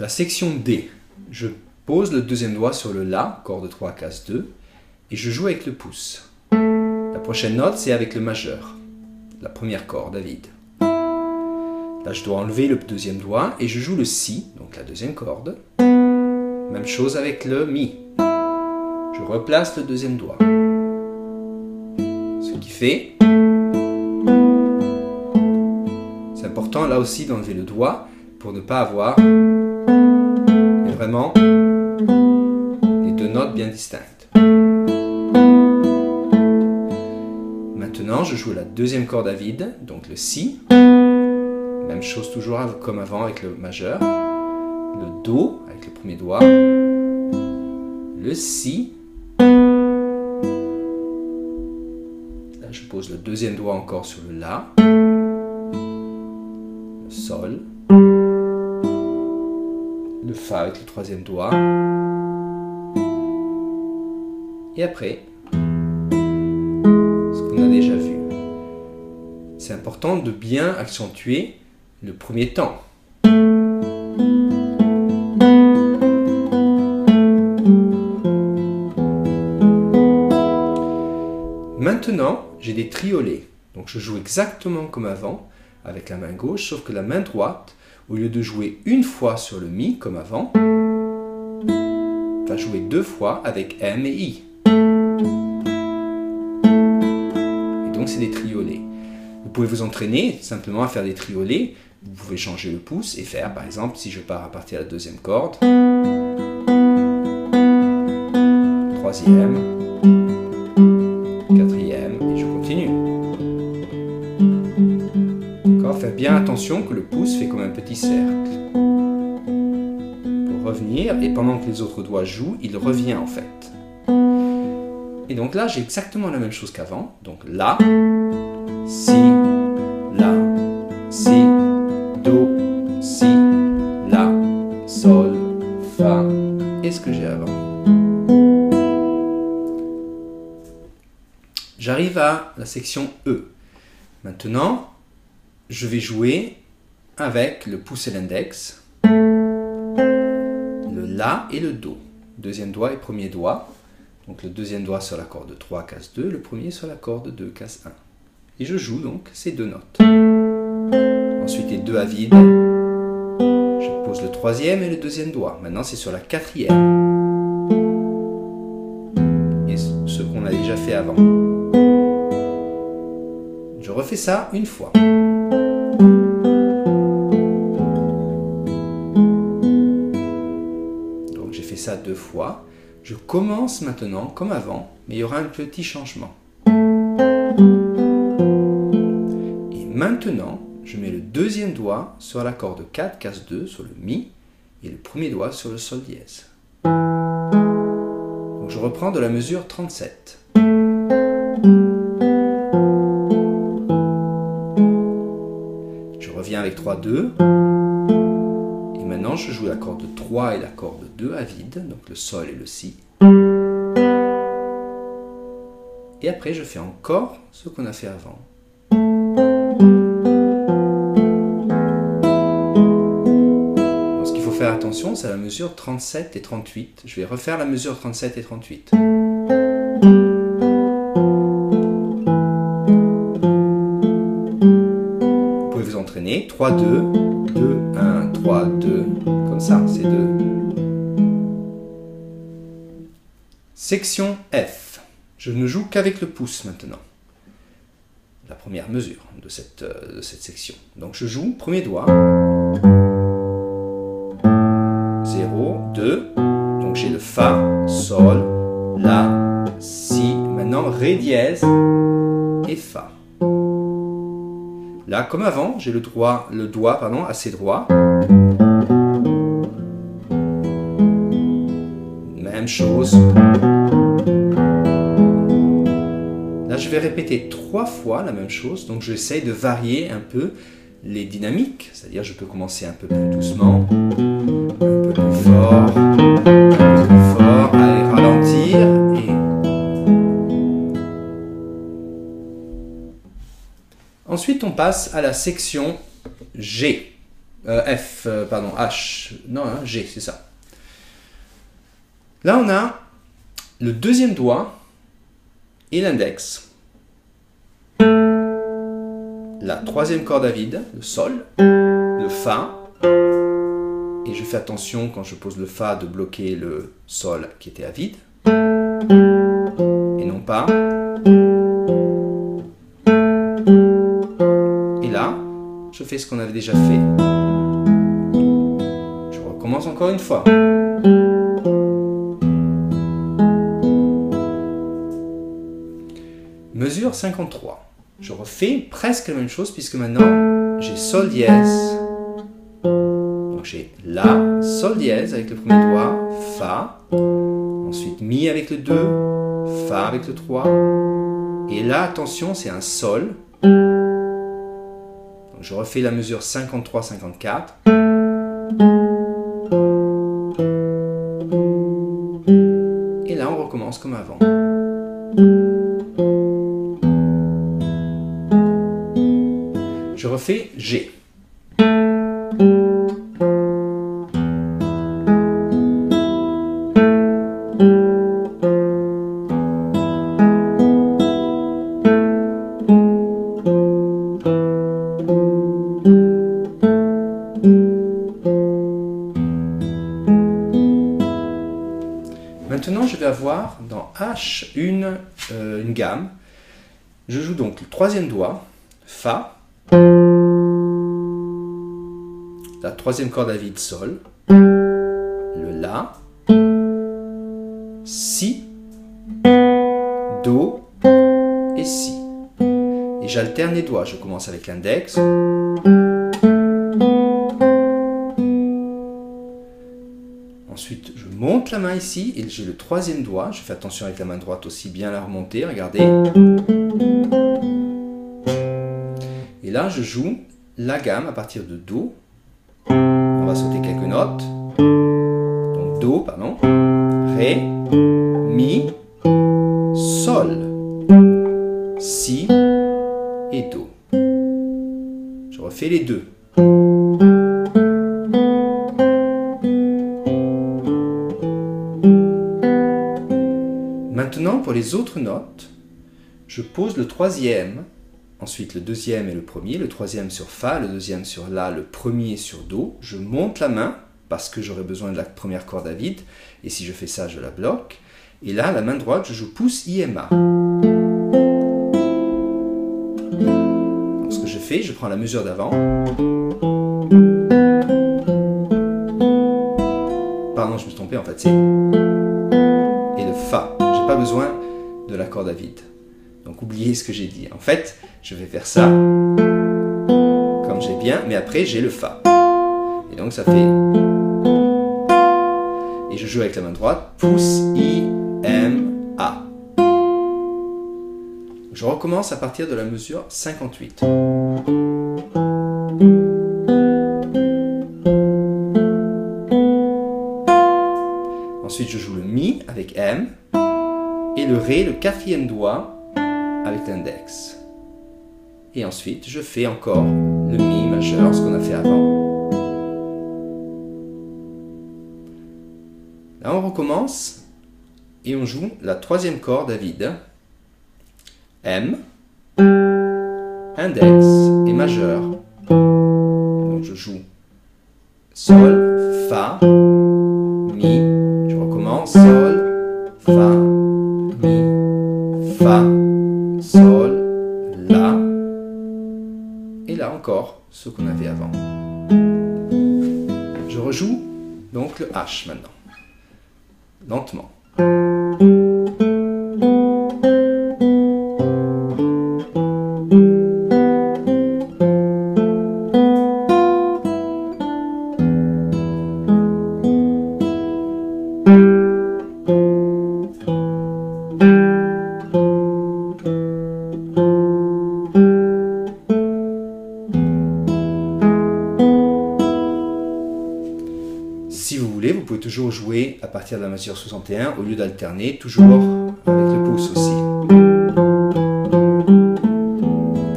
La section D, je pose le deuxième doigt sur le La, corde 3, case 2, et je joue avec le pouce. La prochaine note, c'est avec le majeur, la première corde à vide. Là, je dois enlever le deuxième doigt et je joue le Si, donc la deuxième corde. Même chose avec le Mi. Je replace le deuxième doigt. Ce qui fait... C'est important là aussi d'enlever le doigt pour ne pas avoir mais vraiment les deux notes bien distinctes. Maintenant, je joue la deuxième corde à vide, donc le Si. Même chose toujours comme avant avec le majeur. Le Do avec le premier doigt. Le Si. Là, je pose le deuxième doigt encore sur le La. Le Sol. Le Fa avec le troisième doigt. Et après, ce qu'on a déjà vu. C'est important de bien accentuer le premier temps. Maintenant, j'ai des triolets. Donc je joue exactement comme avant avec la main gauche, sauf que la main droite, au lieu de jouer une fois sur le Mi comme avant, va jouer deux fois avec M et I. Et donc c'est des triolets. Vous pouvez vous entraîner simplement à faire des triolets. Vous pouvez changer le pouce et faire, par exemple, si je pars à partir de la deuxième corde, troisième, quatrième, et je continue. D'accord, faire bien attention que le pouce fait comme un petit cercle. Pour revenir, et pendant que les autres doigts jouent, il revient en fait. Et donc là, j'ai exactement la même chose qu'avant. Donc La, Si, La, Si, Do, Si, La, Sol, Fa, et ce que j'ai avant. J'arrive à la section E. Maintenant, je vais jouer avec le pouce et l'index, le La et le Do. Deuxième doigt et premier doigt. Donc le deuxième doigt sur la corde 3, case 2, le premier sur la corde 2, case 1. Et je joue donc ces deux notes. Ensuite les deux à vide. Je pose le troisième et le deuxième doigt. Maintenant c'est sur la quatrième. Et ce qu'on a déjà fait avant. Je refais ça une fois. Donc j'ai fait ça deux fois. Je commence maintenant comme avant, mais il y aura un petit changement. Et maintenant, je mets le deuxième doigt sur la corde 4, case 2, sur le Mi, et le premier doigt sur le Sol dièse. Donc je reprends de la mesure 37. Je reviens avec 3-2. Et maintenant, je joue la corde 3 et la corde 2 à vide, donc le Sol et le Si. Et après, je fais encore ce qu'on a fait avant. Donc, ce qu'il faut faire attention, c'est la mesure 37 et 38. Je vais refaire la mesure 37 et 38. Vous pouvez vous entraîner. 3-2, 2-1, 3-2, comme ça, c'est 2. Section F. Je ne joue qu'avec le pouce maintenant. La première mesure de cette section. Donc je joue, premier doigt. 0, 2. Donc j'ai le Fa, Sol, La, Si. Maintenant Ré dièse et Fa. Là, comme avant, j'ai le doigt assez droit. Même chose. Là, je vais répéter 3 fois la même chose, donc j'essaye de varier un peu les dynamiques, c'est-à-dire je peux commencer un peu plus doucement, un peu plus fort, aller ralentir, et ensuite on passe à la section G. Pardon, H, non, hein, G, c'est ça. Là, on a le deuxième doigt et l'index. La troisième corde à vide, le Sol, le Fa, et je fais attention quand je pose le Fa de bloquer le Sol qui était à vide, et non pas. Et là, je fais ce qu'on avait déjà fait. Je recommence encore une fois. Mesure 53. Je refais presque la même chose puisque maintenant j'ai Sol dièse. Donc j'ai La, Sol dièse avec le premier doigt, Fa, ensuite Mi avec le 2, Fa avec le 3, et là, attention, c'est un Sol. Donc je refais la mesure 53-54. Et là, on recommence comme avant. Je refais G. Maintenant, je vais avoir dans H une gamme. Je joue donc le troisième doigt, Fa, la troisième corde à vide, Sol, le La, Si, Do et Si. Et j'alterne les doigts. Je commence avec l'index. Ensuite, je monte la main ici et j'ai le troisième doigt. Je fais attention avec la main droite aussi, bien la remonter. Regardez. Et là, je joue la gamme à partir de Do. On va sauter quelques notes. Donc Do, pardon. Ré, Mi, Sol, Si et Do. Je refais les deux. Maintenant, pour les autres notes, je pose le troisième, ensuite le deuxième et le premier, le troisième sur Fa, le deuxième sur La, le premier sur Do. Je monte la main parce que j'aurai besoin de la première corde à vide, et si je fais ça, je la bloque. Et là, la main droite, je joue pouce IMA. Donc, ce que je fais, je prends la mesure d'avant. Pardon, je me suis trompé, en fait, c'est... et le Fa. J'ai pas besoin de la corde à vide. Donc oubliez ce que j'ai dit. En fait, je vais faire ça comme j'ai bien, mais après j'ai le Fa. Et donc ça fait... Et je joue avec la main droite, pouce, I, M, A. Je recommence à partir de la mesure 58. Ensuite, je joue le Mi avec M et le Ré, le quatrième doigt, avec l'index. Et ensuite, je fais encore le Mi majeur, ce qu'on a fait avant. Là, on recommence et on joue la troisième corde à vide. M, index et majeur. Donc je joue Sol, Fa, Mi. Je recommence Sol, Fa, Mi, Fa, Sol, La. Et là encore, ce qu'on avait avant. Je rejoue donc le H maintenant. Lentement. Si vous voulez, vous pouvez toujours jouer à partir de la mesure 61 au lieu d'alterner, toujours avec le pouce aussi.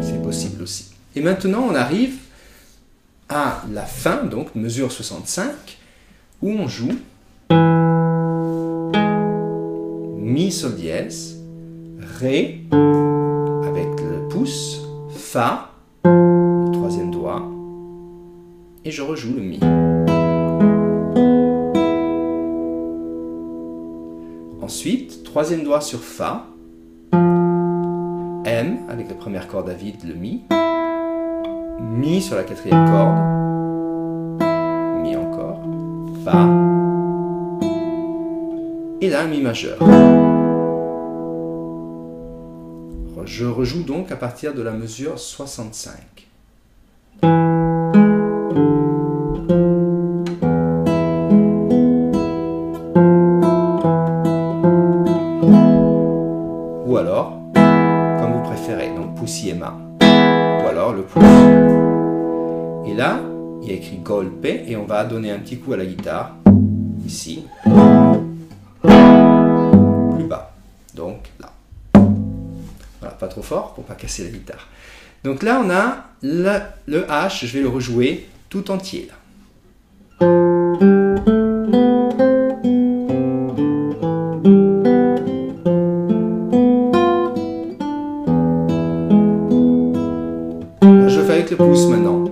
C'est possible aussi. Et maintenant, on arrive à la fin, donc mesure 65, où on joue Mi Sol dièse, Ré avec le pouce, Fa, le troisième doigt, et je rejoue le Mi. Ensuite, troisième doigt sur Fa, M avec la première corde à vide, le Mi, Mi sur la quatrième corde, Mi encore, Fa, et là un Mi majeur. Je rejoue donc à partir de la mesure 65. Ou alors, comme vous préférez, donc poussiema. Ou alors le pouce. Et là, il y a écrit golpe et on va donner un petit coup à la guitare, ici, plus bas, donc là. Voilà, pas trop fort pour pas casser la guitare. Donc là, on a le H, je vais le rejouer tout entier. Là. Je fais avec le pouce maintenant.